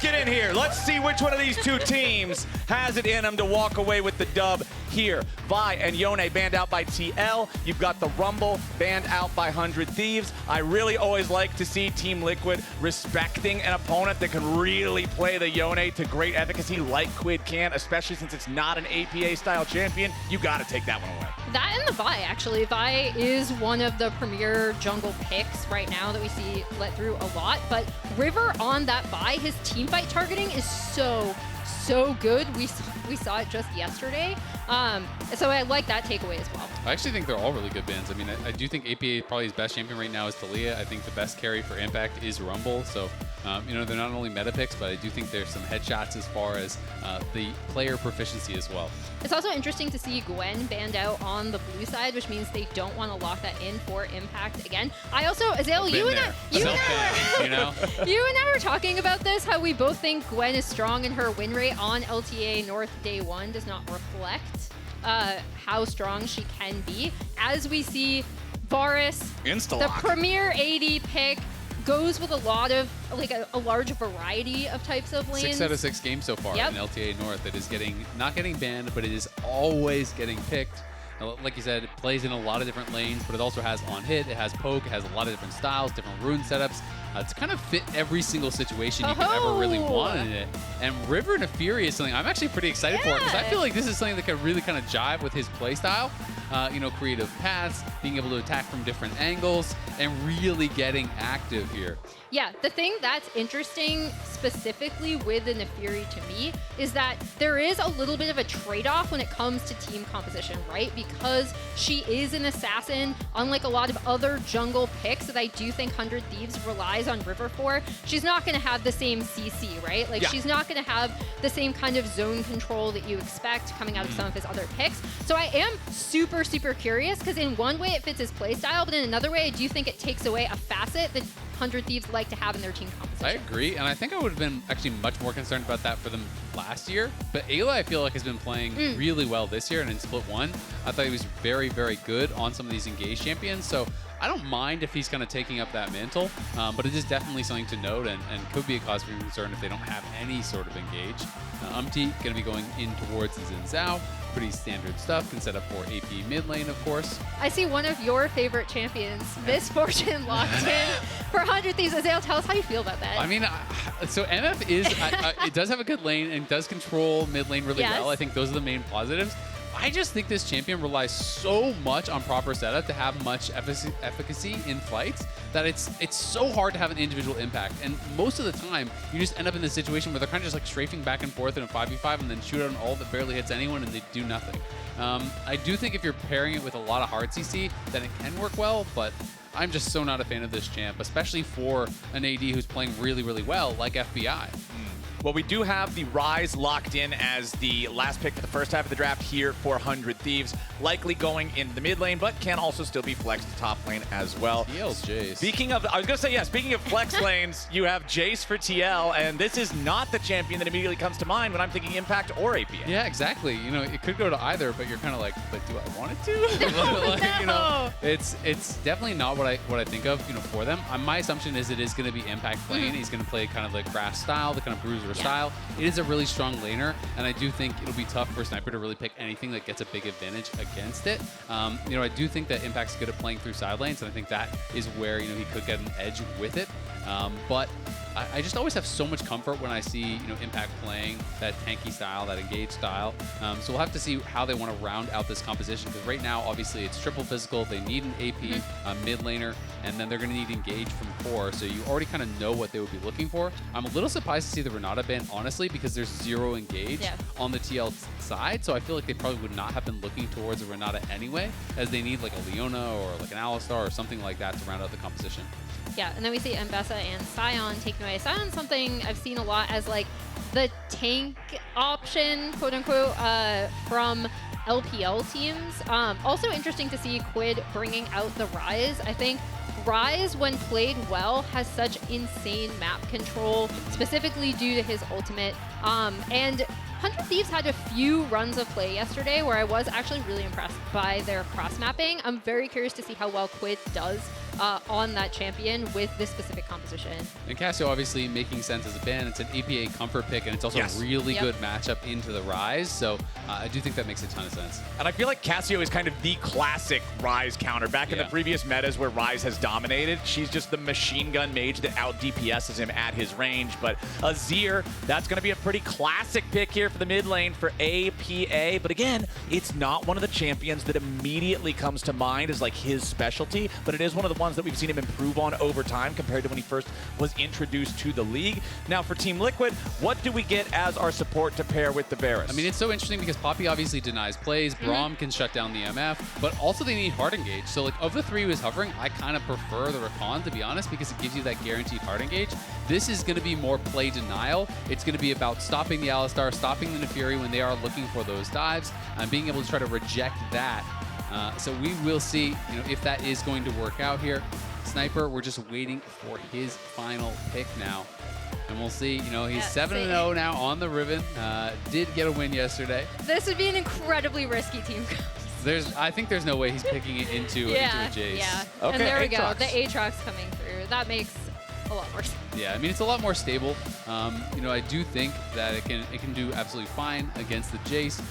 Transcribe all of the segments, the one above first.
get in here. Let's see which one of these two teams has it in them to walk away with the dub here. Vi and Yone banned out by TL. You've got the Rumble banned out by 100 Thieves. I really always like to see Team Liquid respecting an opponent that can really play the Yone to great efficacy like Quid can, especially since it's not an APA-style champion. You got to take that one away. That and the Vi, actually. Vi is one of the premier jungle picks right now that we see let through a lot, but River on that Vi, his teamfight targeting is so good. We saw it just yesterday. So I like that takeaway as well. I actually think they're all really good bans. I mean, I do think APA probably his best champion right now is Talia. I think the best carry for Impact is Rumble. So, you know, they're not only meta picks, but I do think there's some headshots as far as the player proficiency as well. It's also interesting to see Gwen banned out on the blue side, which means they don't want to lock that in for Impact again. I also, Azael, you and I were talking about this, how we both think Gwen is strong and her win rate on LTA North Day 1 does not reflect how strong she can be. As we see Varus, the premier AD pick, goes with a lot of, like a large variety of types of lanes. 6 out of 6 games so far in LTA North. It is not getting banned, but it is always getting picked. Like you said, it plays in a lot of different lanes, but it also has on hit, it has poke, it has a lot of different styles, different rune setups. It's kind of fit every single situation you could ever really want in it. And River Nafiri is something I'm actually pretty excited for, because I feel like this is something that could really kind of jive with his play style. You know, creative paths, being able to attack from different angles, and really getting active here. Yeah, the thing that's interesting specifically with the Nafiri to me is that there is a little bit of a trade-off when it comes to team composition, right? Because she is an assassin, unlike a lot of other jungle picks that I do think 100 Thieves relies on River for. She's not going to have the same CC, right? Like, she's not going to have the same kind of zone control that you expect coming out of some of his other picks. So I am super curious, because in one way it fits his playstyle, but in another way I do think it takes away a facet that 100 Thieves like to have in their team composition. I agree, and I think I would have been actually much more concerned about that for them last year. But Eyla, I feel like, has been playing really well this year, and in Split 1, I thought he was very good on some of these engaged champions. So I don't mind if he's kind of taking up that mantle, but it is definitely something to note, and could be a cause for concern if they don't have any sort of engage. Umti going to be going in towards the Zhao. Pretty standard stuff. Can set up for AP mid lane, of course. I see one of your favorite champions, Miss Fortune, locked in for 100 Thieves. Azael, tell us how you feel about that. I mean, so MF is, it does have a good lane and does control mid lane really well. I think those are the main positives. I just think this champion relies so much on proper setup to have much efficacy in fights that it's so hard to have an individual impact. And most of the time, you just end up in this situation where they're kind of just like strafing back and forth in a 5v5 and then shoot out an ult that barely hits anyone and they do nothing. I do think if you're pairing it with a lot of hard CC, then it can work well, but I'm just so not a fan of this champ, especially for an AD who's playing really well, like FBI. Well, we do have the Ryze locked in as the last pick for the first half of the draft here for 100 Thieves. Likely going into the mid lane, but can also still be flexed to top lane as well. TL's Jayce. Speaking of, I was going to say, yeah, speaking of flex lanes, you have Jayce for TL, and this is not the champion that immediately comes to mind when I'm thinking Impact or APA. Yeah, exactly. You know, it could go to either, but you're kind of like, do I want it to? You know, it's definitely not what I think of, you know, for them. My assumption is it is going to be Impact playing. He's going to play kind of like Grass style, the kind of bruiser style. It is a really strong laner, and I do think it'll be tough for Sniper to really pick anything that gets a big advantage against it. You know, I do think that Impact's good at playing through side lanes, and I think that is where, you know, he could get an edge with it. But I just always have so much comfort when I see, you know, Impact playing that tanky style, that engaged style. So we'll have to see how they want to round out this composition, because right now, obviously, it's triple physical. They need an AP mid laner, and then they're going to need engage from core. So you already kind of know what they would be looking for. I'm a little surprised to see the Renata ban, honestly, because there's 0 engage on the TL side. So I feel like they probably would not have been looking towards a Renata anyway, as they need like a Leona or like an Alistar or something like that to round out the composition. Yeah, and then we see Mbessa and Sion taken away. Sion's something I've seen a lot as like the tank option, quote unquote, from LPL teams. Also interesting to see Quid bringing out the Ryze. I think Ryze, when played well, has such insane map control, specifically due to his ultimate. And 100 Thieves had a few runs of play yesterday where I was actually really impressed by their cross-mapping. I'm very curious to see how well Quid does on that champion with this specific composition. And Cassio obviously making sense as a ban. It's an APA comfort pick, and it's also a really good matchup into the Ryze. So I do think that makes a ton of sense. And I feel like Cassio is kind of the classic Ryze counter. Back in the previous metas where Ryze has dominated, she's just the machine gun mage that out DPSs him at his range. But Azir, that's going to be a pretty classic pick here for the mid lane for APA. But again, it's not one of the champions that immediately comes to mind as like his specialty, but it is one of the ones that we've seen him improve on over time compared to when he first was introduced to the league. Now for Team Liquid, what do we get as our support to pair with the Varus? I mean, it's so interesting because Poppy obviously denies plays, Braum can shut down the MF, but also they need hard engage. So like of the three who is hovering, I kind of prefer the Rakan, to be honest, because it gives you that guaranteed hard engage. This is going to be more play denial. It's going to be about stopping the Alistar, stopping the Nafiri when they are looking for those dives, and being able to try to reject that. So we will see, you know, if that is going to work out here. Sniper, we're just waiting for his final pick now. And we'll see, you know, he's 7-0 now on the Riven. Did get a win yesterday. This would be an incredibly risky team. I think there's no way he's picking it into a Jayce. Yeah, okay, and there we Aatrox. go. The Aatrox coming through. That makes a lot more sense. Yeah, I mean, it's a lot more stable. You know, I do think that it can do absolutely fine against the Jayce.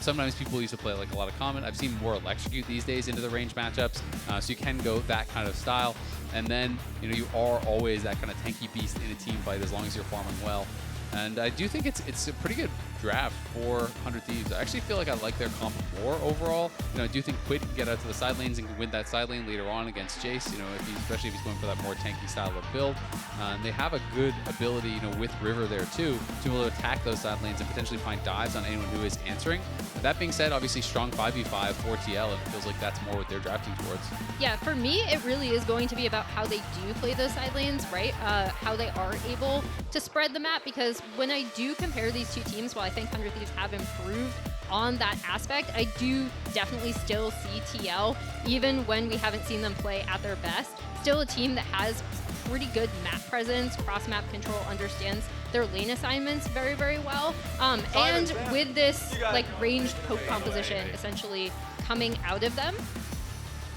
Sometimes people used to play like a lot of Common. I've seen more Electrocute these days into the range matchups, so you can go that kind of style. And then, you know, you are always that kind of tanky beast in a team fight as long as you're farming well. And I do think it's a pretty good draft for 100 Thieves. I actually feel like I like their comp more overall. You know, I do think Quid can get out to the side lanes and can win that side lane later on against Jayce, you know, especially if he's going for that more tanky style of build. And they have a good ability, you know, with River there too, to be able to attack those side lanes and potentially find dives on anyone who is answering. That being said, obviously strong 5v5 for TL, and it feels like that's more what they're drafting towards. Yeah, for me, it really is going to be about how they do play those side lanes, right? How they are able to spread the map, because when I do compare these two teams, while I think 100 Thieves have improved on that aspect, I do definitely still see TL, even when we haven't seen them play at their best, still a team that has pretty good map presence, cross-map control, understands their lane assignments very, very well. And with this like ranged poke composition essentially coming out of them.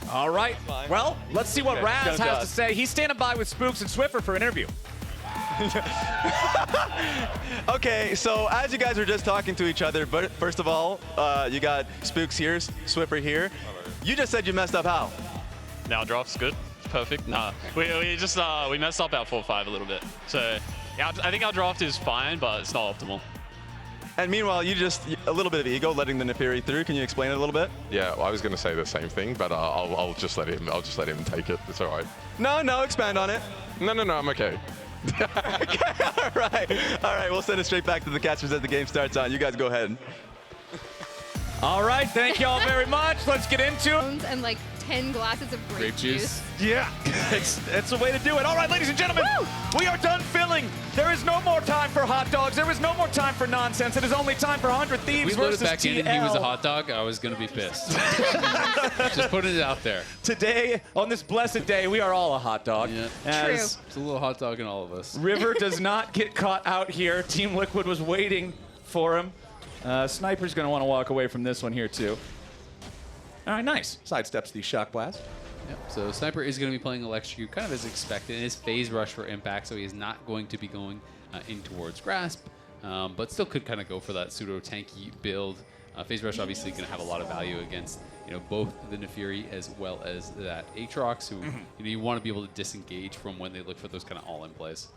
All right, well, let's see what Raz has to say. He's standing by with Spooks and Swiffer for an interview. Okay, so as you guys were just talking to each other, but first of all, you got Spooks here, Swiffer here. You just said you messed up how? Now draft's good. It's perfect. Nah, we just we messed up our 4-5 a little bit. So yeah, I think our draft is fine, but it's not optimal. And meanwhile, you just, a little bit of ego letting the Nafiri through. Can you explain it a little bit? Yeah, well, I was going to say the same thing, but I'll just let him take it. It's all right. No, expand on it. No, I'm okay. Okay, all right, we'll send it straight back to the catchers as the game starts on. You guys go ahead. All right, thank you all very much. Let's get into it. And like 10 glasses of grape juice. Yeah, it's the way to do it. All right, ladies and gentlemen, we are done filling. There is no more time for hot dogs. There is no more time for nonsense. It is only time for 100 Thieves We loaded versus back TL. in and he was a hot dog, I was going to be pissed. Just putting it out there. Today, on this blessed day, we are all a hot dog. Yeah. As It's a little hot dog in all of us. River does not get caught out here. Team Liquid was waiting for him. Sniper's going to want to walk away from this one here, too. All right, nice. Sidesteps the shock blast. Yep. So Sniper is going to be playing Electrocute kind of as expected. It is phase rush for impact, so he is not going to be going in towards Grasp, but still could kind of go for that pseudo tanky build. Phase rush obviously going to have a lot of value against both the Nafiri as well as that Aatrox, who you want to be able to disengage from when they look for those kind of all-in plays.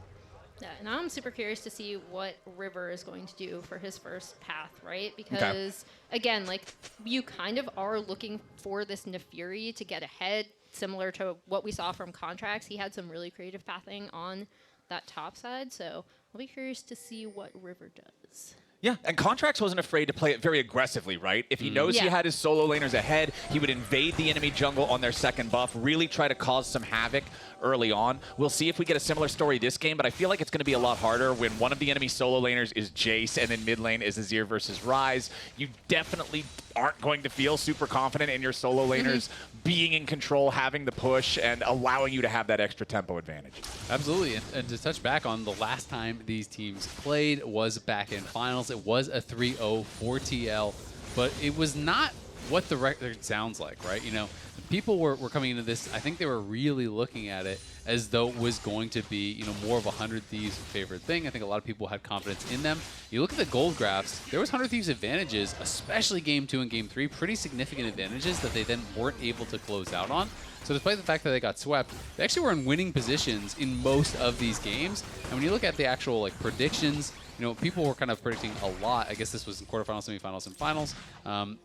Yeah, and I'm super curious to see what River is going to do for his first path, right? Because, again, like, you kind of are looking for this Nafiri to get ahead, similar to what we saw from Contracts. He had some really creative pathing on that top side, so I'll be curious to see what River does. Yeah, and Contracts wasn't afraid to play it very aggressively, right? If he knows he had his solo laners ahead, he would invade the enemy jungle on their second buff, really try to cause some havoc early on. We'll see if we get a similar story this game, but I feel like it's going to be a lot harder when one of the enemy solo laners is Jayce and then mid lane is Azir versus Ryze. You definitely aren't going to feel super confident in your solo laners being in control, having the push, and allowing you to have that extra tempo advantage. Absolutely, and to touch back on the last time these teams played was back in finals. It was a 3-0 for TL, but it was not what the record sounds like, right? You know, people were coming into this, I think they were really looking at it as though it was going to be, you know, more of a 100 Thieves favorite thing. I think a lot of people had confidence in them. You look at the gold graphs, there was 100 Thieves advantages, especially Game 2 and Game 3, pretty significant advantages that they then weren't able to close out on. So despite the fact that they got swept, they actually were in winning positions in most of these games. And when you look at the actual like predictions, you know, people were kind of predicting a lot. I guess this was in quarterfinals, semifinals, and finals.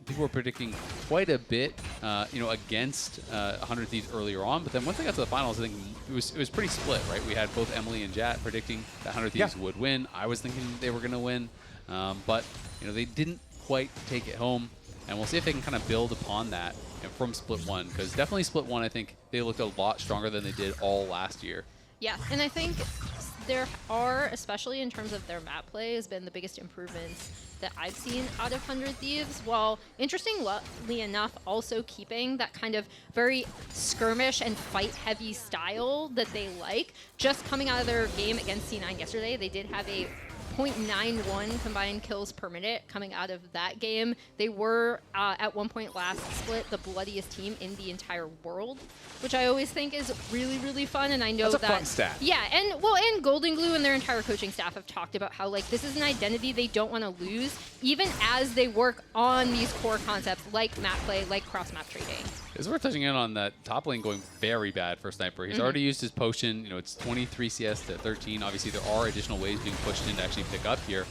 People were predicting quite a bit, you know, against 100 Thieves earlier on. But then once they got to the finals, I think it was pretty split, right? We had both Emily and Jat predicting that 100 Thieves would win. I was thinking they were going to win, but you know, they didn't quite take it home. And we'll see if they can kind of build upon that from Split 1, because definitely Split 1, I think they looked a lot stronger than they did all last year. Yeah, and I think there are, especially in terms of their map play, has been the biggest improvements that I've seen out of 100 Thieves, while interestingly enough also keeping that kind of very skirmish and fight heavy style that they like. Just coming out of their game against C9 yesterday, they did have a 0.91 combined kills per minute coming out of that game. They were, at one point last split, the bloodiest team in the entire world, which I always think is really, really fun. And I know that's a fun stat. Yeah, and Golden Glue and their entire coaching staff have talked about how like this is an identity they don't want to lose, even as they work on these core concepts like map play, like cross-map trading. It's worth touching in on that top lane going very bad for Sniper. He's already used his potion. You know, it's 23 CS to 13. Obviously, there are additional ways being pushed in to actually pick up here.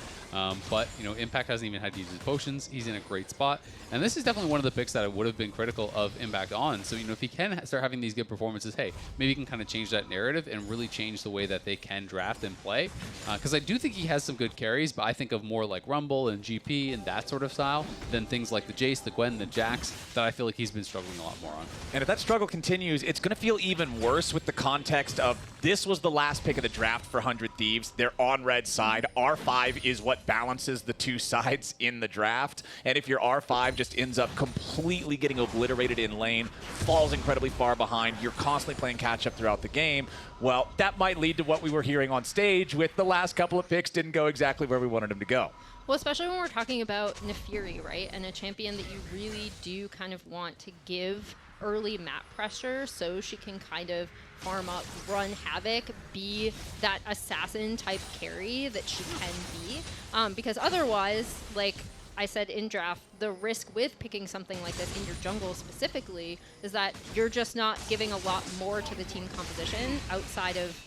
But, you know, Impact hasn't even had to use his potions. He's in a great spot. And this is definitely one of the picks that I would have been critical of Impact on. So, you know, if he can start having these good performances, hey, maybe he can kind of change that narrative and really change the way that they can draft and play. Because I do think he has some good carries, but I think of more like Rumble and GP and that sort of style than things like the Jayce, the Gwen, the Jax that I feel like he's been struggling a lot more on. And if that struggle continues, it's going to feel even worse with the context of this was the last pick of the draft for 100 Thieves. They're on red side. R5 is what balances the two sides in the draft. And if your R5 just ends up completely getting obliterated in lane, falls incredibly far behind, you're constantly playing catch-up throughout the game, well, that might lead to what we were hearing on stage with the last couple of picks didn't go exactly where we wanted them to go. Well, especially when we're talking about Nafiri, right? And a champion that you really do kind of want to give early map pressure so she can kind of farm up, run havoc, be that assassin type carry that she can be. Because otherwise, like I said in draft, the risk with picking something like this in your jungle specifically is that you're just not giving a lot more to the team composition outside of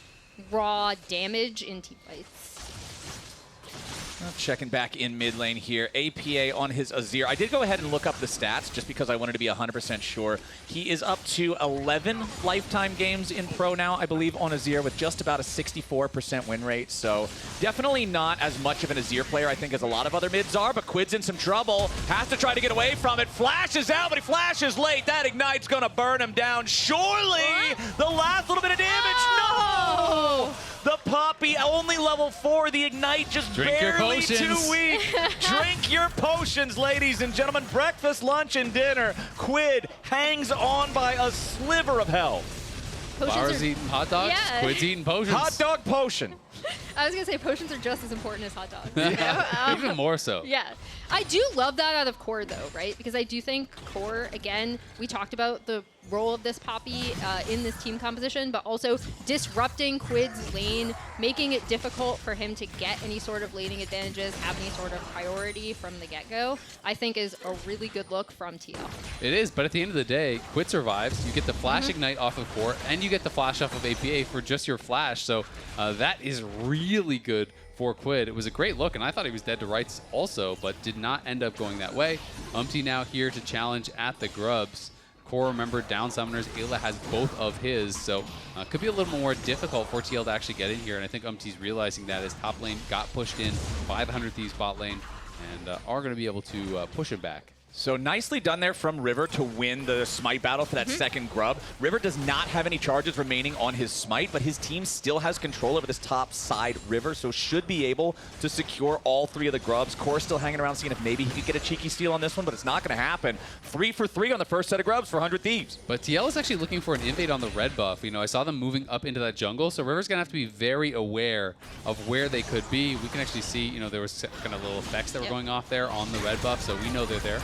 raw damage in teamfights. Checking back in mid lane here. APA on his Azir. I did go ahead and look up the stats just because I wanted to be 100% sure. He is up to 11 lifetime games in pro now, I believe, on Azir with just about a 64% win rate. So definitely not as much of an Azir player, I think, as a lot of other mids are. But Quid's in some trouble. Has to try to get away from it. Flashes out, but he flashes late. That Ignite's going to burn him down. Surely the last little bit of damage. No! The Poppy, only level 4. The Ignite just barely too weak. Drink your potions, ladies and gentlemen. Breakfast, lunch, and dinner. Quid hangs on by a sliver of health. Flowers eating hot dogs, Yeah. Quid's eating potions. Hot dog potion. I was going to say potions are just as important as hot dogs. Even more so. Yeah. I do love that out of Core, though, right? Because I do think Core, again, we talked about the role of this Poppy in this team composition, but also disrupting Quid's lane, making it difficult for him to get any sort of laning advantages, have any sort of priority from the get-go, I think is a really good look from TL. It is, but at the end of the day, Quid survives. You get the Flash Ignite off of Core, and you get the Flash off of APA for just your Flash, so that is really good for Quid. It was a great look, and I thought he was dead to rights also, but did not end up going that way. Umti now here to challenge at the Grubs. Core, remember, down summoners. Eyla has both of his, so could be a little more difficult for TL to actually get in here, and I think Umti's realizing that his top lane got pushed in by the 100 Thieves bot lane, and are going to be able to push him back. So nicely done there from River to win the Smite battle for that second grub. River does not have any charges remaining on his Smite, but his team still has control over this top side River, so should be able to secure all 3 of the grubs. Core's still hanging around seeing if maybe he could get a cheeky steal on this one, but it's not going to happen. 3 for 3 on the first set of grubs for 100 Thieves. But TL is actually looking for an invade on the red buff. You know, I saw them moving up into that jungle, so River's going to have to be very aware of where they could be. We can actually see, you know, there was kind of little effects that were going off there on the red buff, so we know they're there.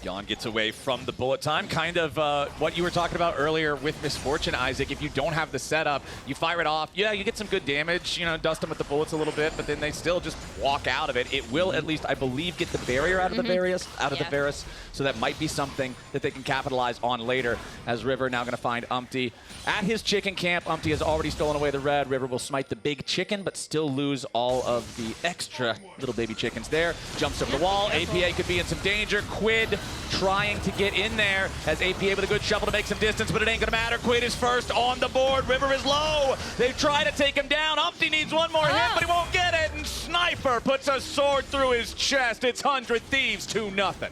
Yeon gets away from the bullet time. Kind of what you were talking about earlier with Miss Fortune, Isaac. If you don't have the setup, you fire it off. Yeah, you get some good damage, you know, dust them with the bullets a little bit, but then they still just walk out of it. It will at least, I believe, get the barrier out of the Varus, so that might be something that they can capitalize on later, as River now going to find Umti at his chicken camp. Umti has already stolen away the red. River will smite the big chicken, but still lose all of the extra little baby chickens there. Jumps over the wall. APA could be in some danger. Quid trying to get in there as APA with a good shovel to make some distance, but it ain't gonna matter. Quid is first on the board. River is low. They try to take him down. Umti needs one more hit, but he won't get it. And Sniper puts a sword through his chest. It's 100 Thieves 2-0.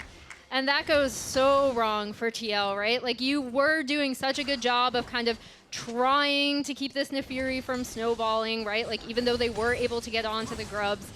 And that goes so wrong for TL, right? Like, you were doing such a good job of kind of trying to keep this Nafiri from snowballing, right? Like, even though they were able to get onto the grubs,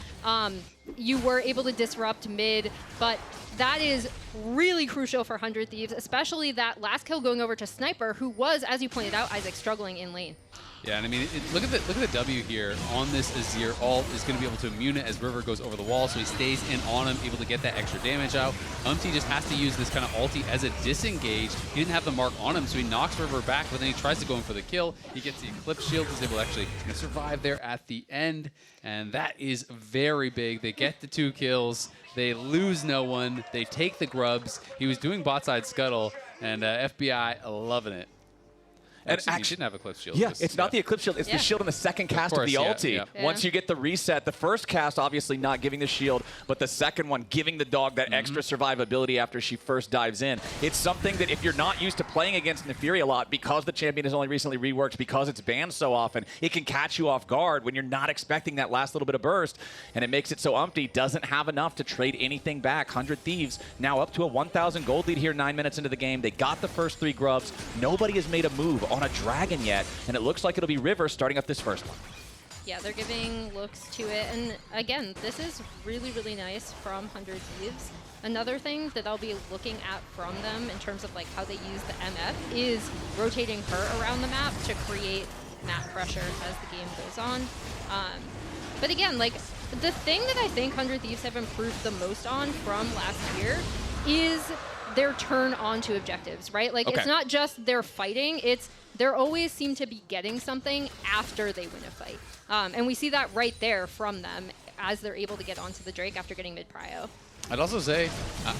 you were able to disrupt mid, but that is really crucial for 100 Thieves, especially that last kill going over to Sniper, who was, as you pointed out, Isaac, struggling in lane. Yeah, and I mean, look at the W here on this Azir. Ult is going to be able to immune it as River goes over the wall, so he stays in on him, able to get that extra damage out. Umti just has to use this kind of ulti as a disengage. He didn't have the mark on him, so he knocks River back, but then he tries to go in for the kill. He gets the Eclipse Shield, he's able to actually survive there at the end, and that is very big. They get the 2 kills, they lose no one, they take the grubs. He was doing bot side scuttle, and FBI loving it. And actually, he didn't have Eclipse Shield. Yeah, it's not the Eclipse Shield. It's the shield in the second cast of the ulti. Once you get the reset, the first cast obviously not giving the shield, but the second one giving the dog that extra survivability after she first dives in. It's something that if you're not used to playing against Nafiri a lot, because the champion has only recently reworked, because it's banned so often, it can catch you off guard when you're not expecting that last little bit of burst, and it makes it so Umti doesn't have enough to trade anything back. 100 Thieves now up to a 1,000 gold lead here 9 minutes into the game. They got the first 3 grubs. Nobody has made a move on a dragon yet, and it looks like it'll be River starting up this first one. Yeah, they're giving looks to it, and again, this is really, really nice from 100 Thieves. Another thing that I'll be looking at from them in terms of like how they use the MF is rotating her around the map to create map pressure as the game goes on. But again, like, the thing that I think 100 Thieves have improved the most on from last year is their turn onto objectives, right? Like, it's not just they're fighting, it's they always seem to be getting something after they win a fight. And we see that right there from them as they're able to get onto the Drake after getting mid-prio. I'd also say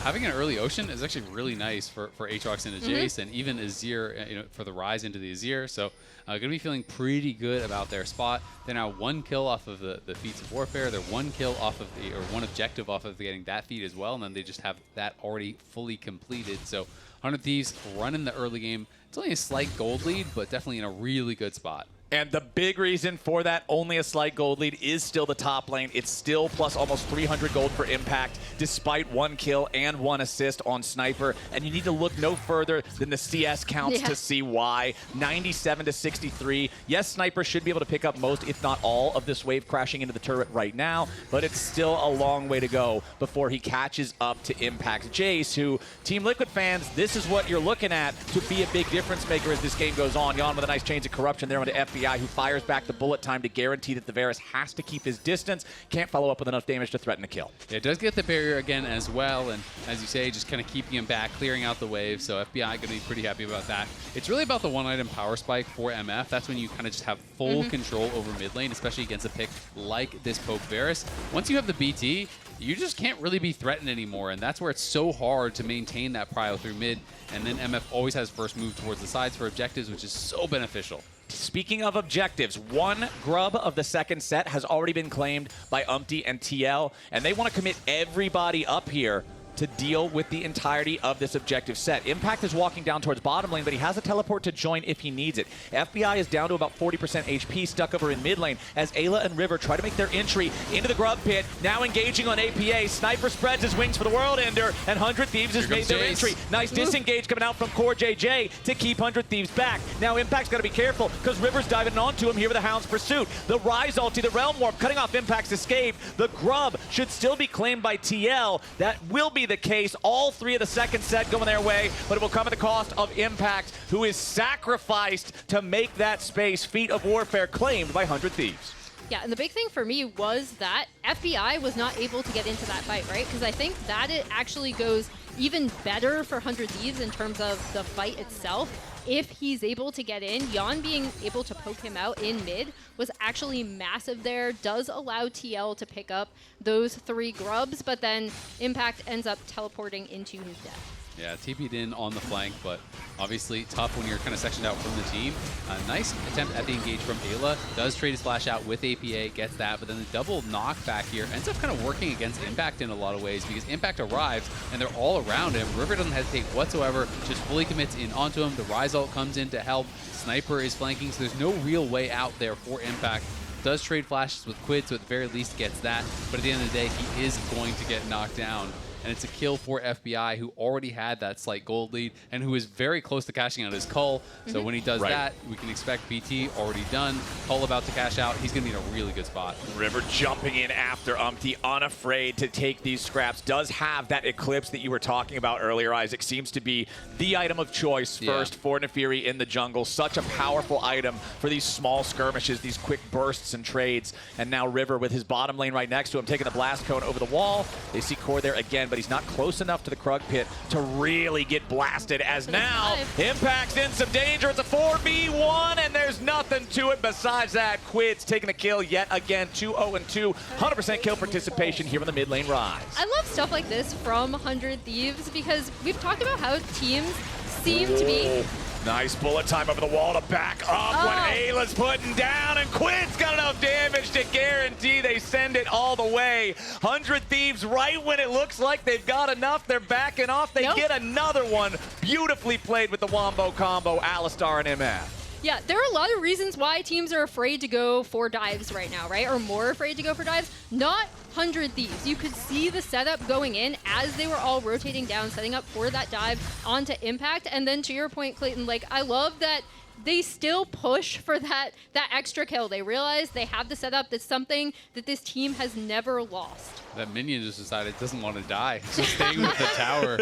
having an early Ocean is actually really nice for Aatrox into Jayce, and even Azir, you know, for the Ryze into the Azir. So going to be feeling pretty good about their spot. They're now 1 kill off of the feats of warfare. They're 1 kill off of the, or 1 objective off of getting that feat as well, and then they just have that already fully completed. So 100 Thieves running the early game. It's only a slight gold lead, but definitely in a really good spot. And the big reason for that, only a slight gold lead, is still the top lane. It's still plus almost 300 gold for Impact, despite 1 kill and 1 assist on Sniper. And you need to look no further than the CS counts to see why. 97 to 63. Yes, Sniper should be able to pick up most, if not all, of this wave crashing into the turret right now, but it's still a long way to go before he catches up to Impact's Jayce, who, Team Liquid fans, this is what you're looking at to be a big difference maker as this game goes on. Yeon with a nice Chains of Corruption there onto FBI, who fires back the bullet time to guarantee that the Varus has to keep his distance. Can't follow up with enough damage to threaten a kill. It does get the barrier again as well, and as you say, just kind of keeping him back, clearing out the wave, so FBI going to be pretty happy about that. It's really about the 1-item power spike for MF. That's when you kind of just have full control over mid lane, especially against a pick like this Poke Varus. Once you have the BT, you just can't really be threatened anymore, and that's where it's so hard to maintain that prio through mid, and then MF always has first move towards the sides for objectives, which is so beneficial. Speaking of objectives, 1 grub of the second set has already been claimed by Umti and TL, and they want to commit everybody up here to deal with the entirety of this objective set. Impact is walking down towards bottom lane, but he has a teleport to join if he needs it. FBI is down to about 40% HP, stuck over in mid lane, as Eyla and River try to make their entry into the grub pit, now engaging on APA. Sniper spreads his wings for the World Ender, and 100 Thieves has made their entry. Nice disengage coming out from CoreJJ to keep 100 Thieves back. Now Impact's got to be careful, because River's diving onto him here with a Hound's Pursuit. The Ryze ulti, the Realm Warp, cutting off Impact's escape. The grub should still be claimed by TL. That will be the case. All 3 of the second set going their way, but it will come at the cost of Impact, who is sacrificed to make that space. Feat of Warfare claimed by 100 Thieves. Yeah, and the big thing for me was that FBI was not able to get into that fight, right? Because I think that it actually goes even better for 100 Thieves in terms of the fight itself. If he's able to get in, Yeon being able to poke him out in mid was actually massive there. Does allow TL to pick up those 3 grubs, but then Impact ends up teleporting into his death. Yeah, TP'd in on the flank, but obviously tough when you're kind of sectioned out from the team. A nice attempt at the engage from Eyla. Does trade his flash out with APA, gets that, but then the double knockback here ends up kind of working against Impact in a lot of ways because Impact arrives and they're all around him. River doesn't hesitate whatsoever, just fully commits in onto him. The Ryze ult comes in to help. Sniper is flanking, so there's no real way out there for Impact. Does trade flashes with Quid, so at the very least gets that, but at the end of the day, he is going to get knocked down. And it's a kill for FBI, who already had that slight gold lead and who is very close to cashing out his Cull. So when he does that, we can expect BT already done. Cull about to cash out. He's going to be in a really good spot. River jumping in after Umti, unafraid to take these scraps. Does have that Eclipse that you were talking about earlier, Isaac. Seems to be the item of choice first for Nafiri in the jungle. Such a powerful item for these small skirmishes, these quick bursts and trades. And now River with his bottom lane right next to him, taking the blast cone over the wall. They see Core there again, but he's not close enough to the Krug pit to really get blasted, as now Impact's in some danger. It's a 4v1 and there's nothing to it besides that. Quid's taking a kill yet again. 2-0-2, 100% kill participation here on the mid lane Ryze. I love stuff like this from 100 Thieves because we've talked about how teams seem to be... Nice bullet time over the wall to back up when Ayla's putting down, and Quid's got enough damage to guarantee they send it all the way. 100 Thieves, right when it looks like they've got enough, they're backing off. They get another one. Beautifully played with the Wombo combo, Alistar and MF. Yeah, there are a lot of reasons why teams are afraid to go for dives right now, right? Or more afraid to go for dives. Not 100 Thieves. You could see the setup going in as they were all rotating down, setting up for that dive onto Impact. And then to your point, Clayton, like, I love that they still push for that extra kill. They realize they have the setup. That's something that this team has never lost. That minion just decided it doesn't want to die. It's just staying with the tower.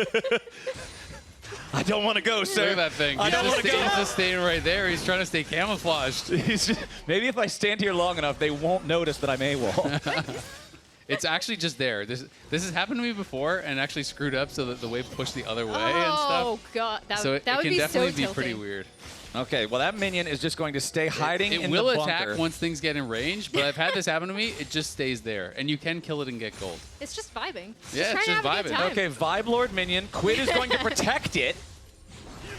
I don't want to go, sir. Look at that thing. I don't want to go. He's just staying right there. He's trying to stay camouflaged. Maybe if I stand here long enough, they won't notice that I'm AWOL. It's actually just there. This has happened to me before and actually screwed up so that the wave pushed the other way and stuff. Oh, God. That would be so it can definitely be tilting. pretty weird. Okay, well, that minion is just going to stay hiding in the bunker. It will attack once things get in range, but I've had this happen to me. It just stays there, and you can kill it and get gold. It's just vibing. Yeah, it's just vibing. Okay, Vibe Lord minion. Quid is going to protect it.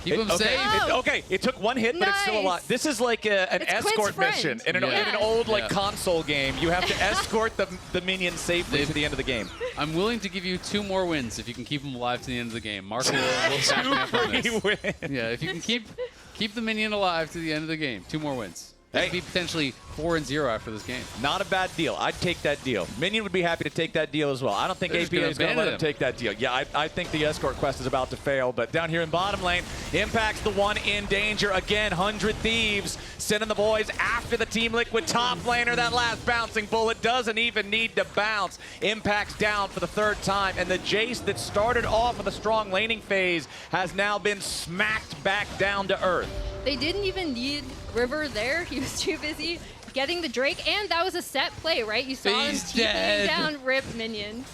Keep him safe. It took one hit, but it's still a lot. This is like an escort mission in an old console game. You have to escort the minion safely to the end of the game. I'm willing to give you 2 more wins if you can keep him alive to the end of the game. Mark will back me up on this. Wins. Yeah, if you can keep the minion alive to the end of the game. 2 more wins. That could be potentially 4-0 after this game. Not a bad deal. I'd take that deal. Minion would be happy to take that deal as well. I don't think APA is going to let him take that deal. Yeah, I think the escort quest is about to fail. But down here in bottom lane, Impact's the one in danger. Again, 100 Thieves sending the boys after the Team Liquid top laner. That last bouncing bullet doesn't even need to bounce. Impact's down for the 3rd time. And the Jayce that started off with a strong laning phase has now been smacked back down to earth. They didn't even need River there. He was too busy getting the Drake, and that was a set play, right? You saw him TPing down Rip Minion.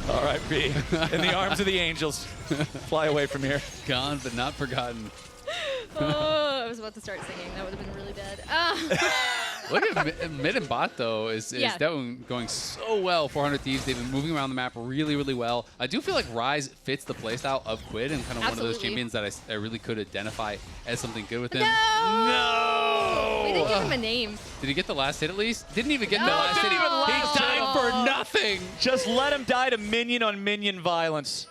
All right, B. In the arms of the angels. Fly away from here. Gone, but not forgotten. Oh, I was about to start singing. That would have been really bad. Look at mid and bot, though, is that going so well. 400 Thieves, they've been moving around the map really, really well. I do feel like Ryze fits the playstyle of Quid and kind of one of those champions that I really could identify as something good with him. No! We didn't give him a name. Did he get the last hit at least? Didn't even get the last hit. He died for nothing. Just let him die to minion on minion violence.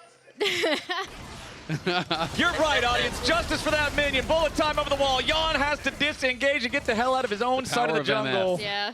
You're right, audience. Justice for that minion. Bullet time over the wall. Yeon has to disengage and get the hell out of his own side of the jungle. Yeah.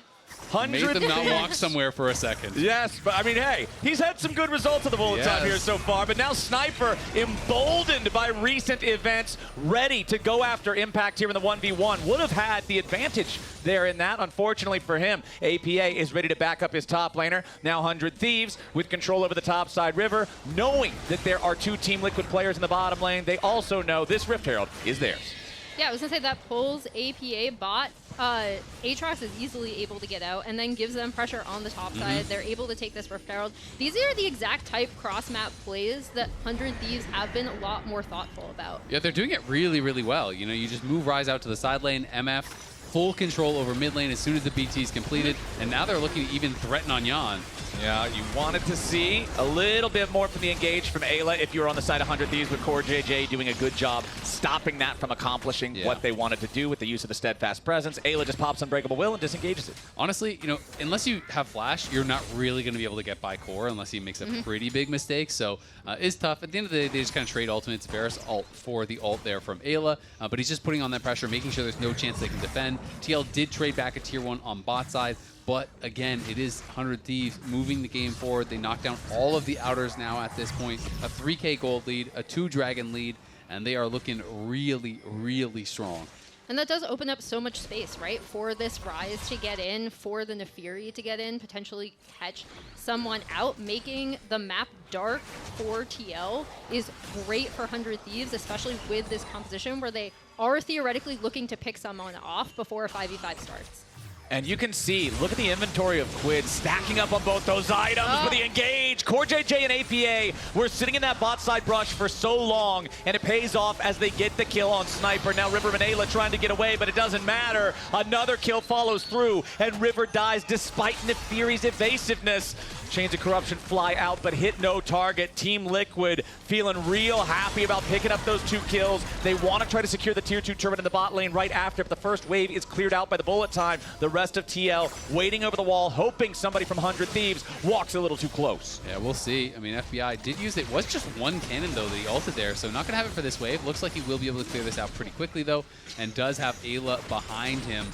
Made them not walk somewhere for a second. Yes, but I mean, hey, he's had some good results of the bullet time here so far, but now Sniper, emboldened by recent events, ready to go after Impact here in the 1v1, would have had the advantage there in that. Unfortunately for him, APA is ready to back up his top laner. Now 100 Thieves with control over the top side River, knowing that there are 2 Team Liquid players in the bottom lane. They also know this Rift Herald is theirs. Yeah, I was going to say that pulls APA bot Aatrox is easily able to get out and then gives them pressure on the top side. They're able to take this Rift Herald. These are the exact type cross-map plays that 100 Thieves have been a lot more thoughtful about. Yeah, they're doing it really, really well. You know, you just move Ryze out to the side lane, MF, full control over mid lane as soon as the BT is completed, and now they're looking to even threaten on Yeon. Yeah, you wanted to see a little bit more from the engage from Eyla if you were on the side of 100 Thieves, with CoreJJ doing a good job stopping that from accomplishing what they wanted to do with the use of the steadfast presence. Eyla just pops Unbreakable Will and disengages it. Honestly, you know, unless you have Flash, you're not really going to be able to get by Core unless he makes a pretty big mistake. So it's tough. At the end of the day, they just kind of trade ultimates. Varus ult for the ult there from Eyla, but he's just putting on that pressure, making sure there's no chance they can defend. TL did trade back a tier 1 on bot side. But again, it is 100 Thieves moving the game forward. They knock down all of the outers now at this point. A 3K gold lead, a 2 dragon lead, and they are looking really, really strong. And that does open up so much space, right? For this Ryze to get in, for the Nafiri to get in, potentially catch someone out. Making the map dark for TL is great for 100 Thieves, especially with this composition where they are theoretically looking to pick someone off before a 5v5 starts. And you can see, look at the inventory of Quid stacking up on both those items with the engage. CoreJJ and APA were sitting in that bot side brush for so long, and it pays off as they get the kill on Sniper. Now River and Eyla trying to get away, but it doesn't matter. Another kill follows through, and River dies despite Nafiri's evasiveness. Chains of Corruption fly out, but hit no target. Team Liquid feeling real happy about picking up those 2 kills. They want to try to secure the tier 2 turret in the bot lane right after, but the first wave is cleared out by the bullet time. The rest of TL waiting over the wall, hoping somebody from 100 Thieves walks a little too close. Yeah, we'll see. I mean, FBI did use it. Was just 1 cannon, though, that he ulted there, so not going to have it for this wave. Looks like he will be able to clear this out pretty quickly, though, and does have Eyla behind him.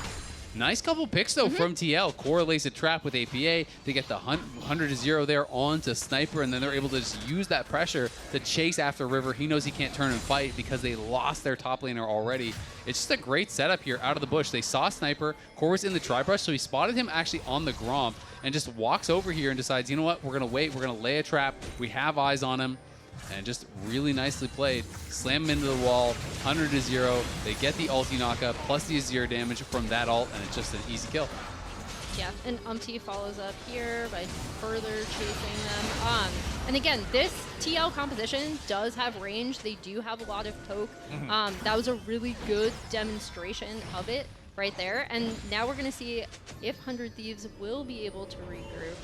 Nice couple picks, though, from TL. Core lays a trap with APA. They get the 100-0 there onto Sniper, and then they're able to just use that pressure to chase after River. He knows he can't turn and fight because they lost their top laner already. It's just a great setup here out of the bush. They saw Sniper. Core was in the tri-brush, so he spotted him actually on the Gromp and just walks over here and decides, you know what, we're going to wait. We're going to lay a trap. We have eyes on him. And just really nicely played. Slam him into the wall, 100-0. They get the ulti knockup plus the Azir damage from that ult, and it's just an easy kill. Yeah, and Umti follows up here by further chasing them. And again, this TL composition does have range. They do have a lot of poke. That was a really good demonstration of it right there. And now we're going to see if 100 Thieves will be able to regroup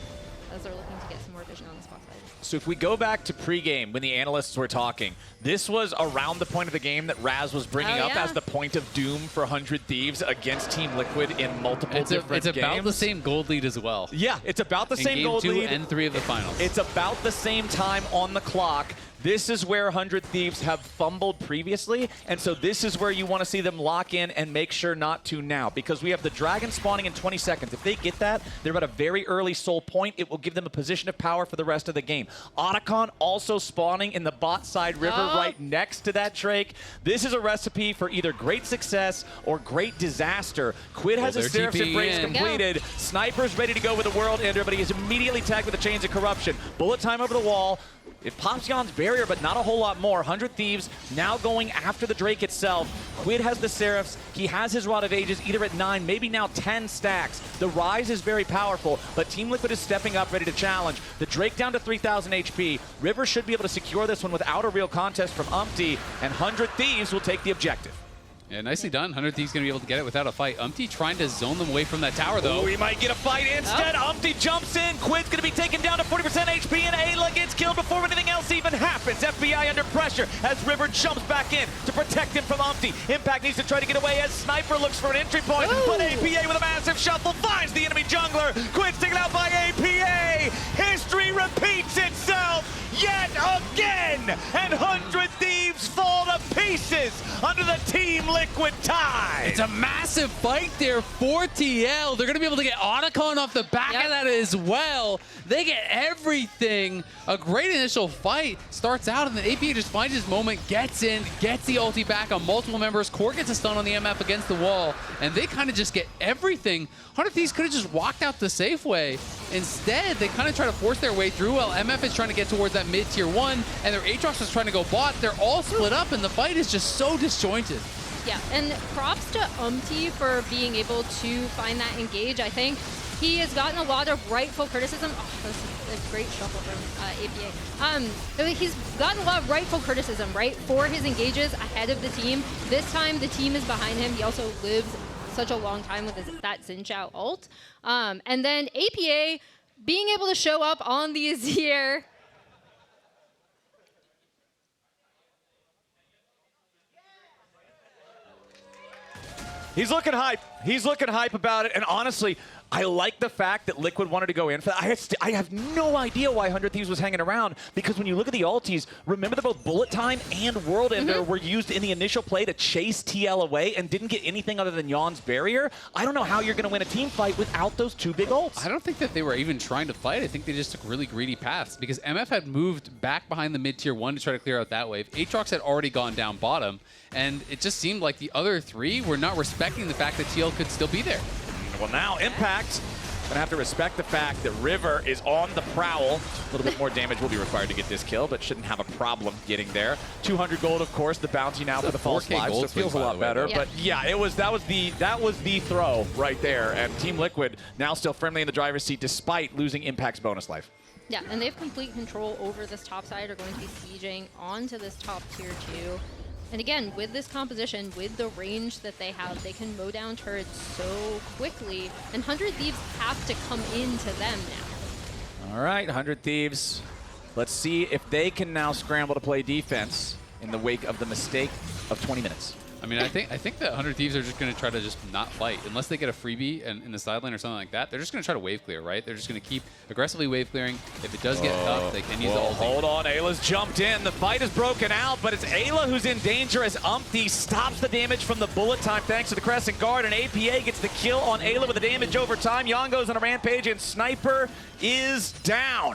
as they're looking to get some more vision on the spot side. So if we go back to pregame when the analysts were talking, this was around the point of the game that Raz was bringing up as the point of doom for 100 Thieves against Team Liquid in multiple different games. It's about the same gold lead as well. Yeah, it's about the same gold lead. Game 2 and 3 of the finals. It's about the same time on the clock. This is where 100 Thieves have fumbled previously, and so this is where you want to see them lock in and make sure not to now, because we have the Dragon spawning in 20 seconds. If they get that, they're at a very early soul point. It will give them a position of power for the rest of the game. Otacon also spawning in the bot side river right next to that Drake. This is a recipe for either great success or great disaster. Quid has his Seraph's Embrace completed. Sniper's ready to go with the World Ender, but he is immediately tagged with the Chains of Corruption. Bullet time over the wall. It pops Yeon's barrier, but not a whole lot more. 100 Thieves now going after the Drake itself. Quid has the Seraphs. He has his Rod of Ages either at 9, maybe now 10 stacks. The Ryze is very powerful, but Team Liquid is stepping up, ready to challenge. The Drake down to 3,000 HP. River should be able to secure this one without a real contest from Umti, and 100 Thieves will take the objective. Yeah, nicely done. 100 Thieves going to be able to get it without a fight. Umti trying to zone them away from that tower, though. We might get a fight instead. Umti jumps in. Quid's going to be taken down to 40% HP, and Eyla gets killed before anything else even happens. FBI under pressure as River jumps back in to protect him from Umti. Impact needs to try to get away as Sniper looks for an entry point, but APA with a massive shuffle finds the enemy jungler. Quid's taken out by APA. History repeats itself yet again, and 100 Thieves fall to pieces under the Team Liquid tide. It's a massive fight there for TL. They're going to be able to get Otacon off the back of that as well. They get everything. A great initial fight starts out, and then APA just finds his moment, gets in, gets the ulti back on multiple members. Core gets a stun on the MF against the wall, and they kind of just get everything. 100 Thieves could have just walked out the safe way. Instead, they kind of try to force their way through while MF is trying to get towards that mid-tier 1, and their Aatrox is trying to go bot. They're all split up, and the fight is just so disjointed. Yeah, and props to Umti for being able to find that engage. I think he has gotten a lot of rightful criticism. Oh, that's a great shuffle from APA. He's gotten a lot of rightful criticism, right, for his engages ahead of the team. This time, the team is behind him. He also lives such a long time with that Zhao ult. And then APA being able to show up on the Azir. He's looking hype. He's looking hype about it. And honestly, I like the fact that Liquid wanted to go in for that. I have no idea why 100 Thieves was hanging around, because when you look at the ultis, remember that both Bullet Time and World Ender were used in the initial play to chase TL away and didn't get anything other than Yeon's barrier. I don't know how you're going to win a team fight without those two big ults. I don't think that they were even trying to fight. I think they just took really greedy paths, because MF had moved back behind the mid-tier 1 to try to clear out that wave. Aatrox had already gone down bottom, and it just seemed like the other three were not respecting the fact that TL could still be there. Well, now Impact gonna have to respect the fact that River is on the prowl. A little bit more damage will be required to get this kill, but shouldn't have a problem getting there. 200 gold, of course, the bounty now for the false lives, so it feels a lot better. Yeah. But yeah, that was the throw right there, and Team Liquid now still firmly in the driver's seat despite losing Impact's bonus life. Yeah, and they have complete control over this top side, are going to be sieging onto this top tier 2. And again, with this composition, with the range that they have, they can mow down turrets so quickly, and 100 Thieves have to come into them now. All right, 100 Thieves. Let's see if they can now scramble to play defense in the wake of the mistake of 20 minutes. I mean, I think that 100 Thieves are just going to try to just not fight. Unless they get a freebie in the sideline or something like that, they're just going to try to wave clear, right? They're just going to keep aggressively wave clearing. If it does get tough, they can use the ulti. Hold on, Ayla's jumped in. The fight is broken out, but it's Eyla who's in danger as Umti stops the damage from the bullet time thanks to the Crescent Guard, and APA gets the kill on Eyla with the damage over time. Yeon goes on a rampage, and Sniper is down.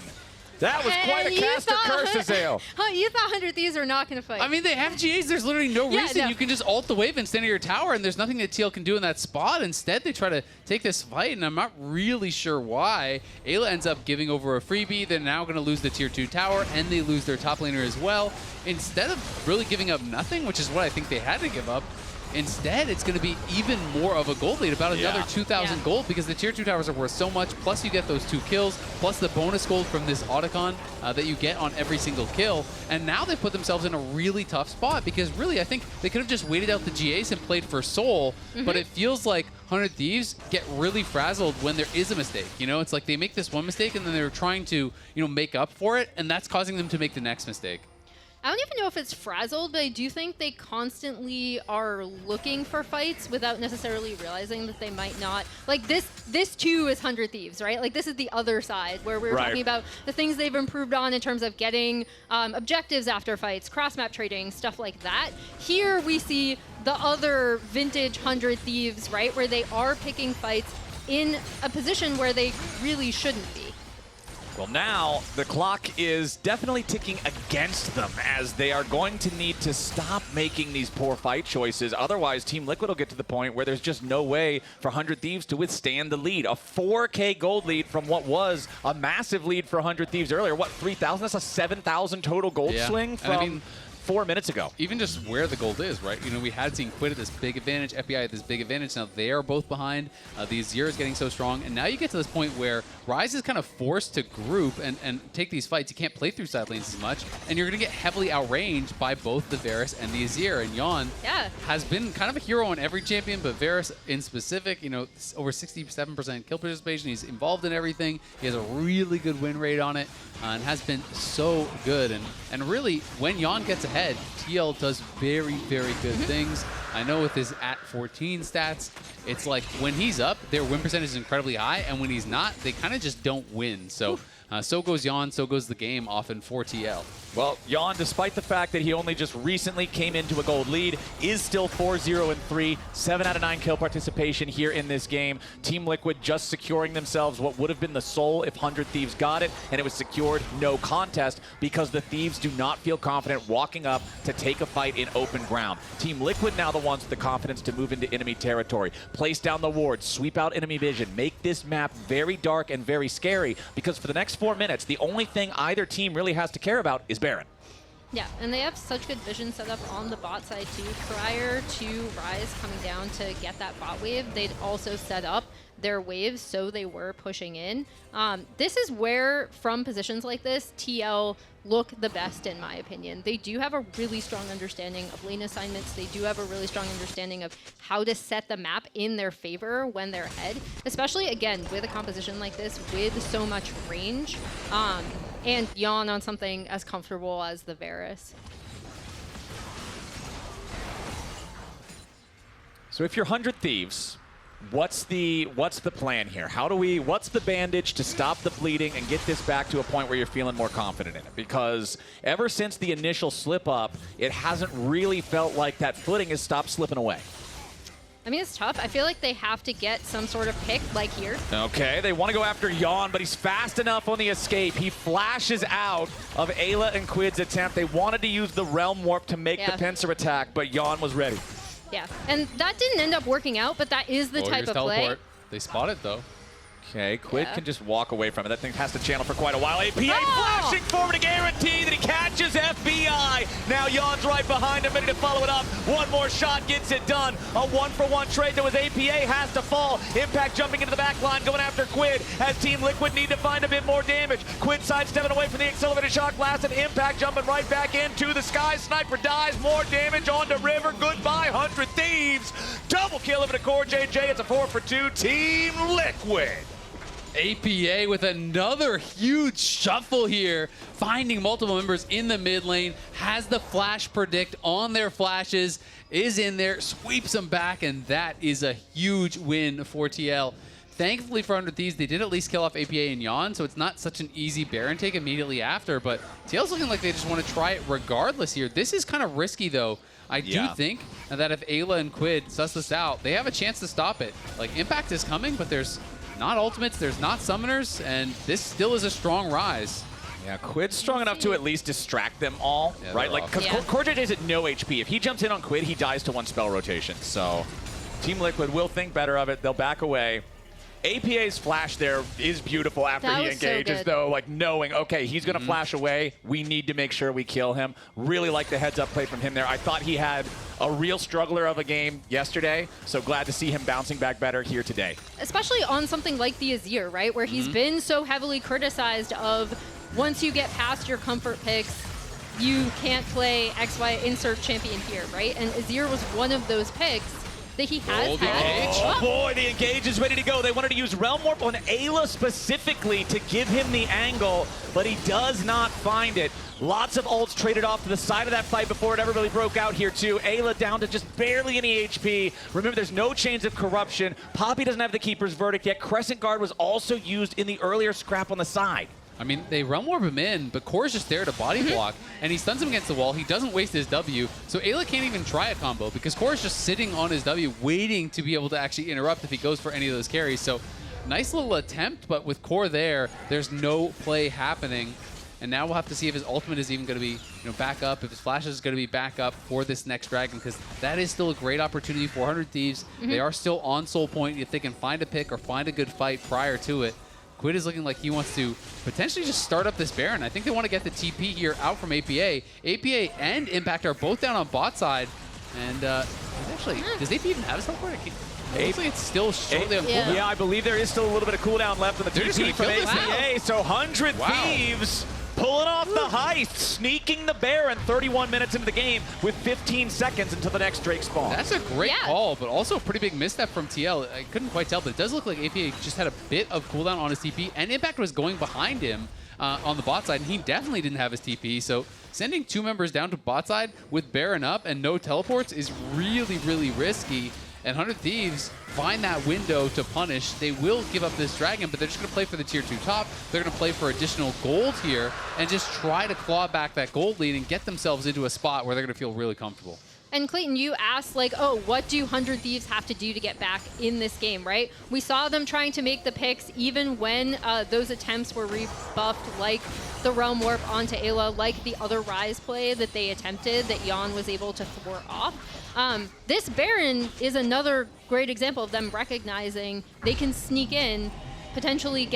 That was quite a caster curse, Azael. You thought 100 Thieves were not going to fight. I mean, they have GAs. There's literally no reason. no. You can just ult the wave and stand at your tower, and there's nothing that TL can do in that spot. Instead, they try to take this fight, and I'm not really sure why. Eyla ends up giving over a freebie. They're now going to lose the tier 2 tower, and they lose their top laner as well. Instead of really giving up nothing, which is what I think they had to give up, instead, it's going to be even more of a gold lead, about another 2,000 gold, because the tier 2 towers are worth so much, plus you get those 2 kills, plus the bonus gold from this Otacon that you get on every single kill. And now they put themselves in a really tough spot, because really, I think they could have just waited out the GAs and played for Soul, but it feels like 100 Thieves get really frazzled when there is a mistake. You know, it's like they make this one mistake, and then they're trying to, make up for it, and that's causing them to make the next mistake. I don't even know if it's frazzled, but I do think they constantly are looking for fights without necessarily realizing that they might not. Like this too is 100 Thieves, right? Like this is the other side where we were talking about the things they've improved on in terms of getting objectives after fights, cross-map trading, stuff like that. Here we see the other vintage 100 Thieves, right? Where they are picking fights in a position where they really shouldn't be. Well, now the clock is definitely ticking against them, as they are going to need to stop making these poor fight choices. Otherwise, Team Liquid will get to the point where there's just no way for 100 Thieves to withstand the lead. A 4K gold lead from what was a massive lead for 100 Thieves earlier. What, 3,000? That's a 7,000 total gold swing from 4 minutes ago. Even just where the gold is, right? We had seen Quid at this big advantage, FBI at this big advantage. Now they are both behind. The Azir is getting so strong. And now you get to this point where Ryze is kind of forced to group and take these fights. You can't play through side lanes as much. And you're going to get heavily outranged by both the Varus and the Azir. And Yeon has been kind of a hero on every champion, but Varus in specific, over 67% kill participation. He's involved in everything. He has a really good win rate on it and has been so good. And really, when Yeon gets ahead, TL does very, very good things. I know with his at 14 stats, it's like when he's up, their win percentage is incredibly high, and when he's not, they kind of just don't win. So, so goes Yeon, so goes the game often for TL. Well, Yeon, despite the fact that he only just recently came into a gold lead, is still 4-0-3, 7 out of 9 kill participation here in this game. Team Liquid just securing themselves what would have been the soul if 100 Thieves got it, and it was secured no contest because the Thieves do not feel confident walking up to take a fight in open ground. Team Liquid now the ones with the confidence to move into enemy territory, place down the wards, sweep out enemy vision, make this map very dark and very scary, because for the next 4 minutes, the only thing either team really has to care about is Baron. Yeah, and they have such good vision set up on the bot side too. Prior to Ryze coming down to get that bot wave, they'd also set up their waves so they were pushing in. This is where, from positions like this, TL look the best in my opinion. They do have a really strong understanding of lane assignments. They do have a really strong understanding of how to set the map in their favor when they're ahead, especially again with a composition like this with so much range. And Yeon on something as comfortable as the Varus. So if you're 100 Thieves, what's the plan here? What's the bandage to stop the bleeding and get this back to a point where you're feeling more confident in it? Because ever since the initial slip up, it hasn't really felt like that footing has stopped slipping away. I mean, it's tough. I feel like they have to get some sort of pick, like here. Okay, they want to go after Yeon, but he's fast enough on the escape. He flashes out of Eyla and Quid's attempt. They wanted to use the Realm Warp to make the pincer attack, but Yeon was ready. Yeah, and that didn't end up working out, but that is the type of play. They spot it, though. Okay, Quid can just walk away from it. That thing has to channel for quite a while. APA flashing forward to guarantee that he catches FBI. Now Yeon's right behind him, ready to follow it up. One more shot gets it done. A one-for-one trade that was APA has to fall. Impact jumping into the back line, going after Quid as Team Liquid need to find a bit more damage. Quid sidestepping away from the accelerated shock blast, and Impact jumping right back into the sky. Sniper dies, more damage onto River. Goodbye, 100 Thieves. Double kill over to CoreJJ. It's a 4 for 2. Team Liquid. APA with another huge shuffle here, finding multiple members in the mid lane, has the flash predict on their flashes, is in there, sweeps them back, and that is a huge win for TL. Thankfully for 100 Thieves, they did at least kill off APA and Yeon, so it's not such an easy Baron take immediately after, but TL's looking like they just want to try it regardless here. This is kind of risky, though. I do think that if Eyla and Quid suss this out, they have a chance to stop it. Like, Impact is coming, but there's not ultimates, there's not summoners, and this still is a strong Ryze. Yeah, Quid's strong enough to at least distract them all, right? Like, because CoreJJ's at no HP. If he jumps in on Quid, he dies to one spell rotation. So Team Liquid will think better of it. They'll back away. APA's flash there is beautiful after he engages, though, like knowing, okay, he's going to flash away. We need to make sure we kill him. Really like the heads-up play from him there. I thought he had a real struggler of a game yesterday, so glad to see him bouncing back better here today. Especially on something like the Azir, right, where he's been so heavily criticized of once you get past your comfort picks, you can't play XY insert champion here, right? And Azir was one of those picks that he has had. Oh boy, the engage is ready to go. They wanted to use Realm Warp on Eyla specifically to give him the angle, but he does not find it. Lots of ults traded off to the side of that fight before it ever really broke out here too. Eyla down to just barely any HP. Remember, there's no chains of corruption. Poppy doesn't have the Keeper's Verdict yet. Crescent Guard was also used in the earlier scrap on the side. I mean, they Realm Warp him in, but Core's just there to body block, and he stuns him against the wall. He doesn't waste his W, so Eyla can't even try a combo because Core's just sitting on his W waiting to be able to actually interrupt if he goes for any of those carries. So nice little attempt, but with Core there, there's no play happening. And now we'll have to see if his ultimate is even going to be, back up, if his flash is going to be back up for this next dragon, because that is still a great opportunity for 100 Thieves. They are still on Soul Point if they can find a pick or find a good fight prior to it. Quid is looking like he wants to potentially just start up this Baron. I think they want to get the TP here out from APA. APA and Impact are both down on bot side. And actually, does AP even have a teleport? It looks like it's still shortly on cooldown. Yeah, I believe there is still a little bit of cooldown left on the TP from APA. So 100 Thieves pulling off the heist, sneaking the Baron 31 minutes into the game with 15 seconds until the next Drake spawn. That's a great call, but also a pretty big misstep from TL. I couldn't quite tell, but it does look like APA just had a bit of cooldown on his TP, and Impact was going behind him on the bot side, and he definitely didn't have his TP. So sending two members down to bot side with Baron up and no teleports is really, really risky. And 100 Thieves find that window to punish. They will give up this dragon, but they're just going to play for the tier 2 top. They're going to play for additional gold here and just try to claw back that gold lead and get themselves into a spot where they're going to feel really comfortable. And Clayton, you asked, like, oh, what do 100 Thieves have to do to get back in this game, right? We saw them trying to make the picks even when those attempts were rebuffed, like the Realm Warp onto Eyla, like the other Ryze play that they attempted that Yeon was able to thwart off. This Baron is another great example of them recognizing they can sneak in potentially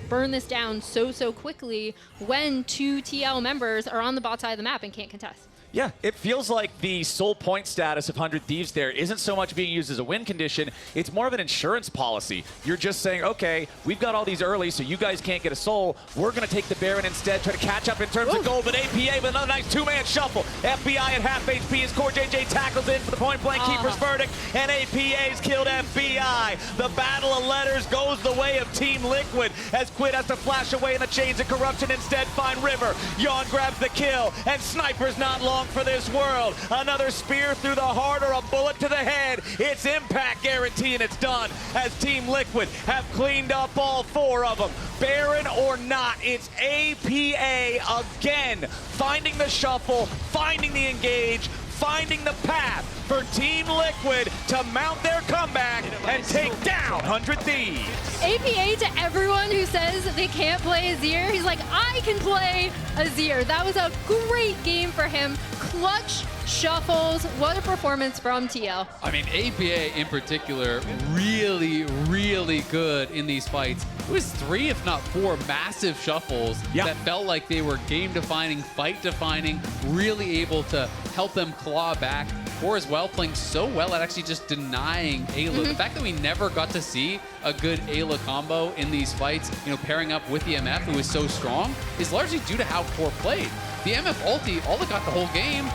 burn this down so quickly when 2 TL members are on the bot side of the map and can't contest. Yeah, it feels like the soul point status of 100 Thieves there isn't so much being used as a win condition, it's more of an insurance policy. You're just saying, okay, we've got all these early, so you guys can't get a soul. We're going to take the Baron instead, try to catch up in terms of gold, but APA with another nice two-man shuffle. FBI at half HP as CoreJJ tackles in for the point-blank keeper's verdict, and APA's killed FBI. The battle of letters goes the way of Team Liquid as Quid has to flash away in the chains of corruption, instead find River. Yeon grabs the kill, and Sniper's not long for this world. Another spear through the heart or a bullet to the head. It's impact guarantee, and it's done as Team Liquid have cleaned up all 4 of them. Baron or not, it's APA again, finding the shuffle, finding the engage, finding the path for Team Liquid to mount their comeback and take down 100 Thieves. APA to everyone who says they can't play Azir, he's like, I can play Azir. That was a great game for him. Clutch shuffles. What a performance from TL. I mean, APA in particular, really good in these fights. It was 3, if not 4, massive shuffles that felt like they were game-defining, fight-defining, really able to help them claw back. Core as well, playing so well at actually just denying Eyla. The fact that we never got to see a good Eyla combo in these fights, you know, pairing up with the MF, who is so strong, is largely due to how Core played. The MF ulti, all it got the whole game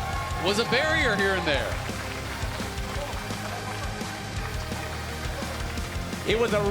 was a barrier here and there. It was a